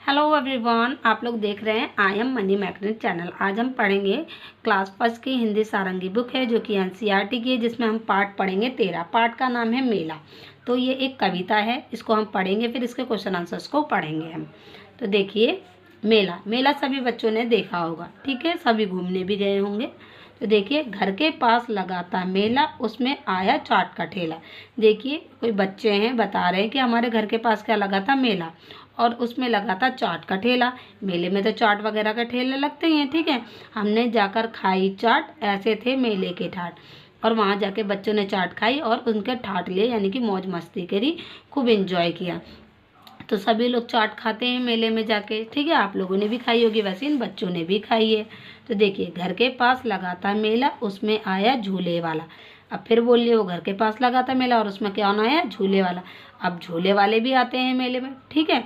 Hello everyone, आप लोग देख रहे हैं I am money magnet channel. आज हम पढ़ेंगे क्लास फर्स्ट की हिंदी सारंगी बुक है जो कि एनसीईआरटी की है, जिसमें हम पाठ पढ़ेंगे 13। पाठ का नाम है मेला। तो ये एक कविता है, इसको हम पढ़ेंगे, फिर इसके क्वेश्चन आंसर्स को पढ़ेंगे हम। तो देखिए, मेला मेला सभी बच्चों ने देखा होगा, ठीक है, सभी घूमने भी गए होंगे। तो देखिए, घर के पास लगा था मेला, उसमें आया चाट का ठेला। देखिए, कोई बच्चे हैं, बता रहे हैं कि हमारे घर के पास क्या लगा था, मेला, और उसमें लगा था चाट का ठेला। मेले में तो चाट वगैरह का ठेले लगते ही हैं, ठीक है। हमने जाकर खाई चाट, ऐसे थे मेले के ठाट। और वहाँ जाके बच्चों ने चाट खाई और उनके ठाट लिए, यानी कि मौज मस्ती करी, खूब एंजॉय किया। तो सभी लोग चाट खाते हैं मेले में जाके, ठीक है। आप लोगों ने भी खाई होगी, वैसे इन बच्चों ने भी खाई है। तो देखिए, घर के पास लगा था मेला, उसमें आया झूले वाला। अब फिर बोलिए, वो घर के पास लगा था मेला और उसमें कौन आया, झूले वाला। अब झूले वाले भी आते हैं मेले में, ठीक है।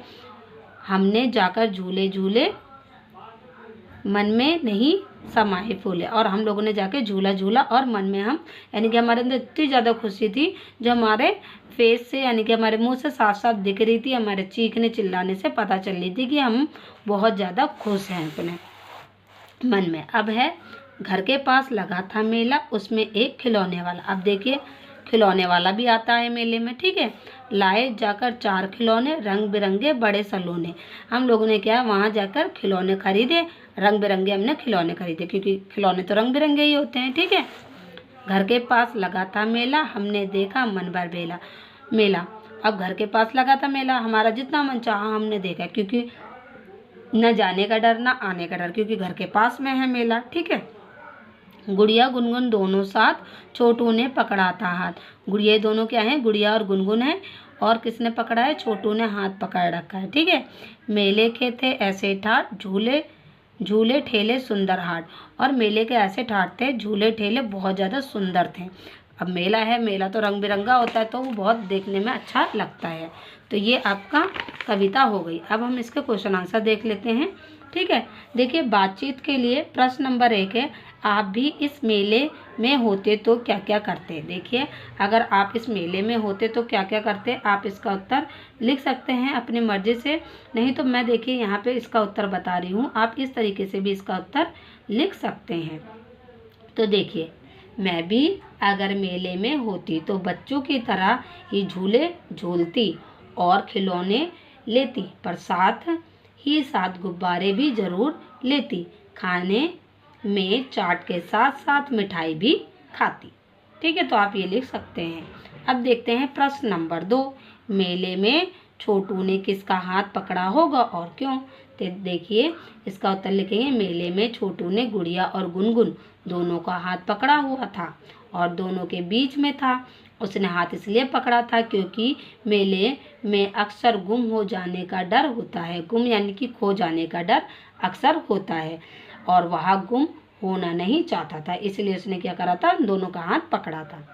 हमने जाकर झूले झूले, मन में नहीं समाये फूले। और हम लोगों ने जाके झूला झूला और मन में हम, यानी कि हमारे अंदर इतनी ज़्यादा खुशी थी जो हमारे फेस से, यानी कि हमारे मुंह से साफ साफ दिख रही थी। हमारे चीखने चिल्लाने से पता चल रही थी कि हम बहुत ज़्यादा खुश हैं अपने मन में। अब है, घर के पास लगा था मेला, उसमें एक खिलौने वाला। अब देखिए, खिलौने वाला भी आता है मेले में, ठीक है। लाए जाकर 4 खिलौने, रंग बिरंगे बड़े सलोने। हम लोगों ने क्या, वहाँ जाकर खिलौने खरीदे, रंग बिरंगे हमने खिलौने खरीदे, क्योंकि खिलौने तो रंग बिरंगे ही होते हैं, ठीक है। घर के पास लगा था मेला, हमने देखा मन भर बेला मेला। अब घर के पास लगा था मेला, हमारा जितना मन चाहा हमने देखा, क्योंकि न जाने का डर न आने का डर, क्योंकि घर के पास में है मेला, ठीक है। गुड़िया गुनगुन दोनों साथ, छोटू ने पकड़ा था हाथ। गुड़िया दोनों क्या हैं, गुड़िया और गुनगुन है, और किसने पकड़ा है, छोटू ने हाथ पकड़ रखा है, ठीक है। मेले के थे ऐसे ठाट, झूले झूले ठेले सुंदर हाट। और मेले के ऐसे ठाट थे, झूले ठेले बहुत ज़्यादा सुंदर थे। अब मेला है, मेला तो रंग बिरंगा होता है, तो वो बहुत देखने में अच्छा लगता है। तो ये आपका कविता हो गई। अब हम इसके क्वेश्चन आंसर देख लेते हैं, ठीक है। देखिए, बातचीत के लिए प्रश्न नंबर 1 है, आप भी इस मेले में होते तो क्या क्या करते। देखिए, अगर आप इस मेले में होते तो क्या क्या करते, आप इसका उत्तर लिख सकते हैं अपनी मर्जी से। नहीं तो मैं, देखिए, यहाँ पे इसका उत्तर बता रही हूँ, आप इस तरीके से भी इसका उत्तर लिख सकते हैं। तो देखिए, मैं भी अगर मेले में होती तो बच्चों की तरह ही झूले झूलती और खिलौने लेती, पर साथ ही साथ गुब्बारे भी जरूर लेती, खाने में चाट के साथ साथ मिठाई भी खाती, ठीक है। तो आप ये लिख सकते हैं। अब देखते हैं प्रश्न नंबर 2, मेले में छोटू ने किसका हाथ पकड़ा होगा और क्यों। तो देखिए, इसका उत्तर लिखेंगे, मेले में छोटू ने गुड़िया और गुनगुन दोनों का हाथ पकड़ा हुआ था और दोनों के बीच में था। उसने हाथ इसलिए पकड़ा था क्योंकि मेले में अक्सर गुम हो जाने का डर होता है। गुम यानी कि खो जाने का डर अक्सर होता है, और वह गुम होना नहीं चाहता था, इसलिए उसने क्या करा था, दोनों का हाथ पकड़ा था।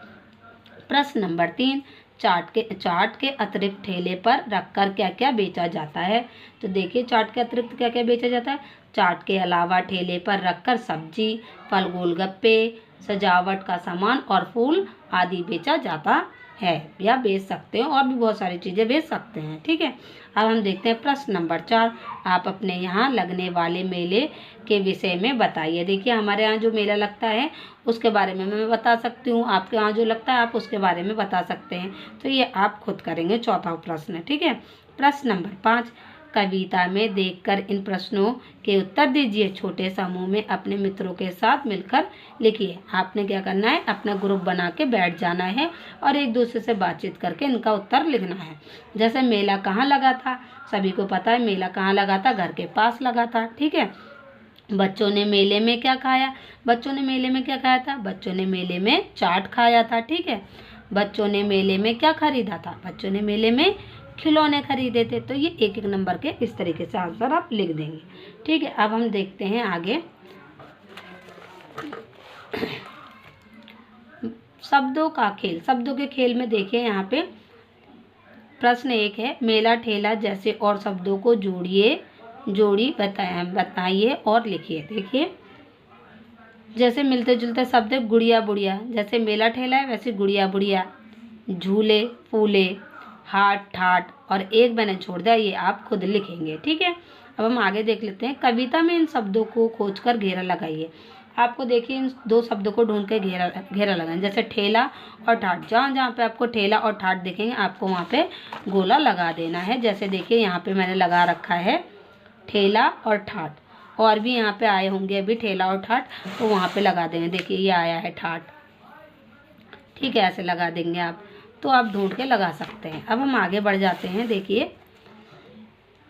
प्रश्न नंबर 3, चाट के अतिरिक्त ठेले पर रखकर क्या क्या बेचा जाता है। तो देखिए, चाट के अतिरिक्त क्या क्या बेचा जाता है। चाट के अलावा ठेले पर रखकर सब्जी, फल, गोलगप्पे, सजावट का सामान और फूल आदि बेचा जाता है या बेच सकते हैं, और भी बहुत सारी चीज़ें बेच सकते हैं, ठीक है। अब हम देखते हैं प्रश्न नंबर 4, आप अपने यहाँ लगने वाले मेले के विषय में बताइए। देखिए, हमारे यहाँ जो मेला लगता है उसके बारे में मैं बता सकती हूँ, आपके यहाँ जो लगता है आप उसके बारे में बता सकते हैं। तो ये आप खुद करेंगे, चौथा प्रश्न, ठीक है। प्रश्न नंबर 5, कविता में देखकर इन प्रश्नों के उत्तर दीजिए। छोटे समूह में अपने मित्रों के साथ मिलकर लिखिए। आपने क्या करना है, अपना ग्रुप बना के बैठ जाना है और एक दूसरे से बातचीत करके इनका उत्तर लिखना है। जैसे मेला कहाँ लगा था, सभी को पता है मेला कहाँ लगा था, घर के पास लगा था, ठीक है। बच्चों ने मेले में क्या खाया, बच्चों ने मेले में क्या खाया था, बच्चों ने मेले में चाट खाया था, ठीक है। बच्चों ने मेले में क्या खरीदा था, बच्चों ने मेले में खिलौने खरीदे थे। तो ये एक एक नंबर के इस तरीके से आंसर आप लिख देंगे, ठीक है। अब हम देखते हैं आगे, शब्दों का खेल। शब्दों के खेल में देखिए, यहाँ पे प्रश्न 1 है, मेला ठेला जैसे और शब्दों को जोड़ी बताइए और लिखिए। देखिए, जैसे मिलते जुलते शब्द है, गुड़िया बुढ़िया, जैसे मेला ठेला है वैसे गुड़िया बुढ़िया, झूले फूले, हाट ठाट और एक मैंने छोड़ दिया, ये आप खुद लिखेंगे। ठीक है, अब हम आगे देख लेते हैं। कविता में इन शब्दों को खोजकर घेरा लगाइए। आपको देखिए इन दो शब्दों को ढूंढ के घेरा लगाएं, जैसे ठेला और ठाट। जहाँ जहाँ पे आपको ठेला और ठाट दिखेंगे आपको वहाँ पे गोला लगा देना है। जैसे देखिए यहाँ पे मैंने लगा रखा है ठेला और ठाट, और भी यहाँ पे आए होंगे अभी ठेला और ठाट, तो वहाँ पे लगा देंगे। देखिए ये आया है ठाट, ठीक है, ऐसे लगा देंगे आप, तो आप ढूंढ के लगा सकते हैं। अब हम आगे बढ़ जाते हैं। देखिए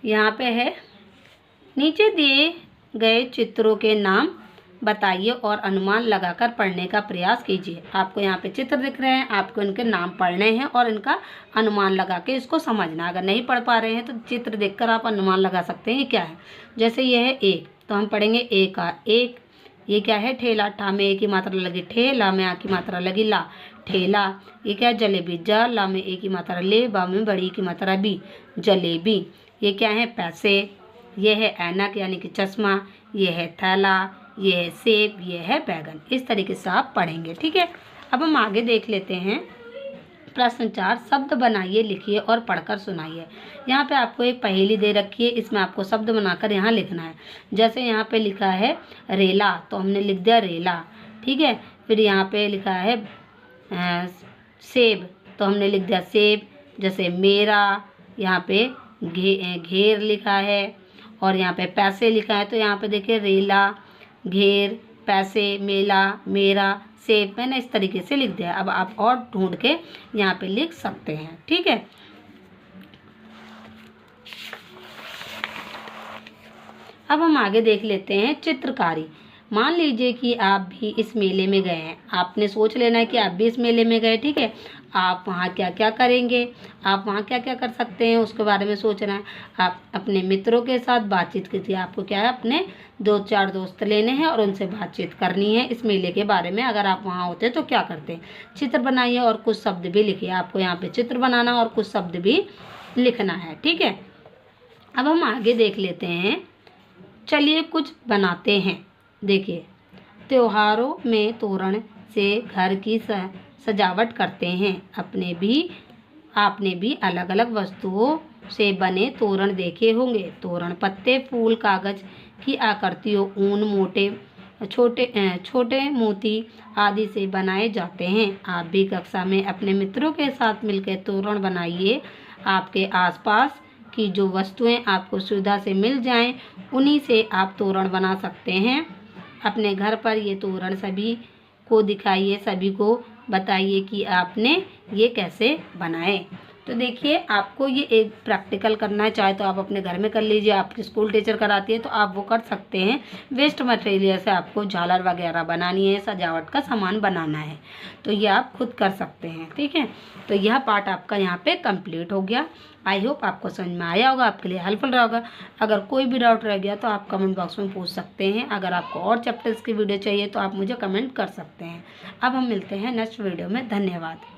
यहाँ पे है, नीचे दिए गए चित्रों के नाम बताइए और अनुमान लगाकर पढ़ने का प्रयास कीजिए। आपको यहाँ पे चित्र दिख रहे हैं, आपको इनके नाम पढ़ने हैं और इनका अनुमान लगा के इसको समझना। अगर नहीं पढ़ पा रहे हैं तो चित्र देखकर आप अनुमान लगा सकते हैं ये क्या है। जैसे ये है एक, तो हम पढ़ेंगे एक का एक, ये क्या है ठेला, ठा में एक की मात्रा लगी ठे, ला में आ की मात्रा लगी ला, ठेला। ये क्या है जलेबी, जा ला में एक की मात्रा ले, बा में बड़ी की मात्रा बी, जलेबी। ये क्या है पैसे, ये है ऐनक यानी कि चश्मा, ये है थैला, ये है सेब, ये है बैगन। इस तरीके से आप पढ़ेंगे। ठीक है, अब हम आगे देख लेते हैं। प्रश्न 4, शब्द बनाइए, लिखिए और पढ़कर सुनाइए। यहाँ पे आपको एक पहेली दे रखी है, इसमें आपको शब्द बनाकर यहाँ लिखना है। जैसे यहाँ पे लिखा है रेला, तो हमने लिख दिया रेला। ठीक है, फिर यहाँ पे लिखा है सेब, तो हमने लिख दिया सेब। जैसे मेरा, यहाँ पे घेर लिखा है, और यहाँ पे पैसे लिखा है, तो यहाँ पे देखिए रेला, घेर, पैसे, मेला, मेरा, सेब, मैंने इस तरीके से लिख दिया। अब आप और ढूंढ के यहाँ पे लिख सकते हैं। ठीक है, अब हम आगे देख लेते हैं चित्रकारी। मान लीजिए कि आप भी इस मेले में गए हैं। आपने सोच लेना है कि आप भी इस मेले में गए। ठीक है, आप वहाँ क्या क्या करेंगे, आप वहाँ क्या क्या कर सकते हैं उसके बारे में सोचना है। आप अपने मित्रों के साथ बातचीत कीजिए। आपको क्या है अपने 2-4 दोस्त लेने हैं और उनसे बातचीत करनी है इस मेले के बारे में। अगर आप वहाँ होते तो क्या करते हैं, चित्र बनाइए और कुछ शब्द भी लिखिए। आपको यहाँ पे चित्र बनाना और कुछ शब्द भी लिखना है। ठीक है, अब हम आगे देख लेते हैं। चलिए कुछ बनाते हैं। देखिए, त्योहारों में तोरण से घर की सजावट करते हैं। आपने भी अलग अलग वस्तुओं से बने तोरण देखे होंगे। तोरण पत्ते, फूल, कागज की आकृतियों, ऊन, छोटे मोती आदि से बनाए जाते हैं। आप भी कक्षा में अपने मित्रों के साथ मिलकर तोरण बनाइए। आपके आसपास की जो वस्तुएं आपको सुविधा से मिल जाएं, उन्हीं से आप तोरण बना सकते हैं। अपने घर पर ये तोरण सभी को दिखाइए, सभी को बताइए कि आपने ये कैसे बनाए। तो देखिए, आपको ये एक प्रैक्टिकल करना है, चाहे तो आप अपने घर में कर लीजिए, आपकी स्कूल टीचर कराती है तो आप वो कर सकते हैं। वेस्ट मटेरियल से आपको झालर वगैरह बनानी है, सजावट का सामान बनाना है, तो ये आप खुद कर सकते हैं। ठीक है, तो यह पार्ट आपका यहाँ पे कंप्लीट हो गया। आई होप आपको समझ में आया होगा, आपके लिए हेल्पफुल रहा होगा। अगर कोई भी डाउट रह गया तो आप कमेंट बॉक्स में पूछ सकते हैं। अगर आपको और चैप्टर्स की वीडियो चाहिए तो आप मुझे कमेंट कर सकते हैं। अब हम मिलते हैं नेक्स्ट वीडियो में। धन्यवाद।